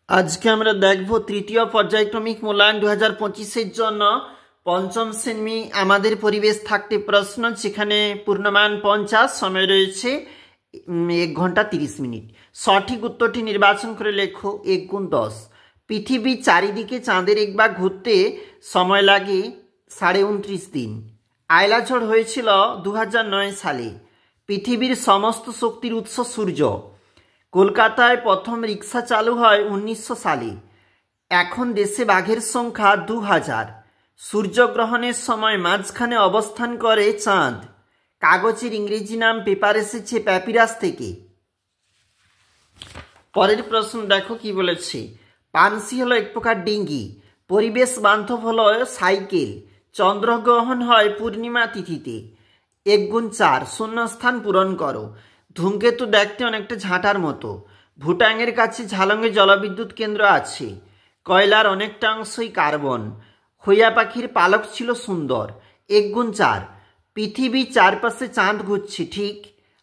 আজকে আমরা দেখব তৃতীয় পর্যায়ক্রমিক মূল্যায়ন 2025-এর জন্য পঞ্চম শ্রেণী আমাদের পরিবেশ থাকতে প্রশ্ন, যেখানে পূর্ণমান 50, সময় রয়েছে 1 ঘন্টা 30 মিনিট। সঠিক উত্তরটি নির্বাচন করে লেখো। 1 গুণ 10। পৃথিবীর চারিদিকে চাঁদের একবার ঘুরতে সময় লাগে 29.5 দিন। আয়লা ঝড় হয়েছিল 2009 সালে। পৃথিবীর সমস্ত শক্তির উৎস সূর্য। কলকাতায় প্রথম রিক্সা চালু হয় 1900 সালে। এখন দেশে বাঘের সংখ্যা 2000। সূর্যগ্রহণের সময় মাঝখানে অবস্থান করে চাঁদ। কাগজের ইংরেজি নাম পেপার এসেছে প্যাপিরাস থেকে। পরের প্রশ্ন দেখো কি বলেছে। পানসি হলো এক প্রকার ডিঙ্গি। পরিবেশ বান্ধব হলো সাইকেল। চন্দ্রগ্রহণ হয় পূর্ণিমা তিথিতে। 1 গুণ 4। শূন্যস্থান পূরণ করো। ধূমকেতু দেখতে অনেকটা ঝাঁটার মতো। ভুটানের কাছে ঝালংয়ে জলবিদ্যুৎ কেন্দ্র আছে। কয়লার অনেকটা অংশই কার্বন। হইয়া পাখির পালক ছিল সুন্দর। 1 গুণ 4। পৃথিবীর চারপাশে চাঁদ ঘুরছে, ঠিক।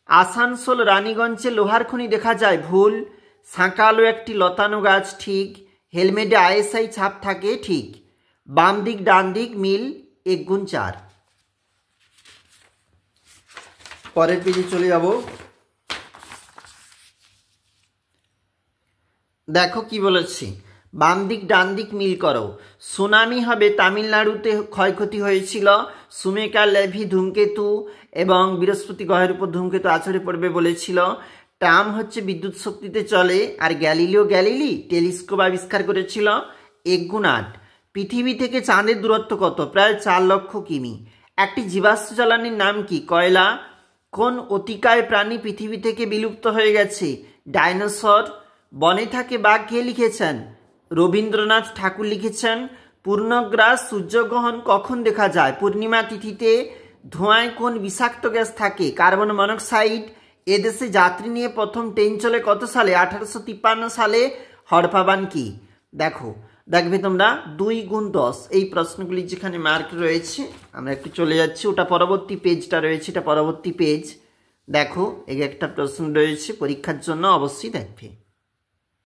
আসানসোল রানীগঞ্জে লোহার খনি দেখা যায়, ভুল। সাঁকালো একটি লতানো গাছ, ঠিক। হেলমেটে আইএসআই ছাপ থাকে, ঠিক। বাম দিক ডান দিক মিল। 1 গুণ 4। পরের পেজে চলে যাব। দেখো কি বলেছি। বাম দিক ডান দিক মিল করো। সুনামি হবে তামিলনাড়ুতে ক্ষয়ক্ষতি হয়েছিল। সুমেকা লেভি ধূমকেতু এবং বৃহস্পতি গ্রহের উপর ধূমকেতু আছড়ে পড়বে বলেছিল। ট্রাম হচ্ছে বিদ্যুৎ শক্তিতে চলে। আর গ্যালিলিও গ্যালিলি টেলিস্কোপ আবিষ্কার করেছিল। 1 গুণ 8। পৃথিবী থেকে চাঁদের দূরত্ব কত? প্রায় 4 লক্ষ কিমি। একটি জীবাশ্ম জ্বালানির নাম কি? কয়লা। কোন অতিকায় প্রাণী পৃথিবী থেকে বিলুপ্ত হয়ে গেছে? ডাইনোসর। বনে থাকে বাঘ কে লিখেছেন? রবীন্দ্রনাথ ঠাকুর লিখেছেন। পূর্ণগ্রাস সূর্যগ্রহণ কখন দেখা যায়? পূর্ণিমা তিথিতে। ধোঁয়ায় কোন বিষাক্ত গ্যাস থাকে? Carbon monoxide. এদেশে যাত্রী নিয়ে প্রথম ট্রেন চলে কত সালে? 1853 সালে। হরপাবান কি? দেখবে তোমরা 2 গুণ 10। এই প্রশ্নগুলি যেখানে মার্ক রয়েছে, আমরা একটু চলে যাচ্ছি। ওটা পরবর্তী পেজটা রয়েছে, এটা পরবর্তী পেজ। দেখো, এই একটা প্রশ্ন রয়েছে পরীক্ষার জন্য, অবশ্যই দেখবে।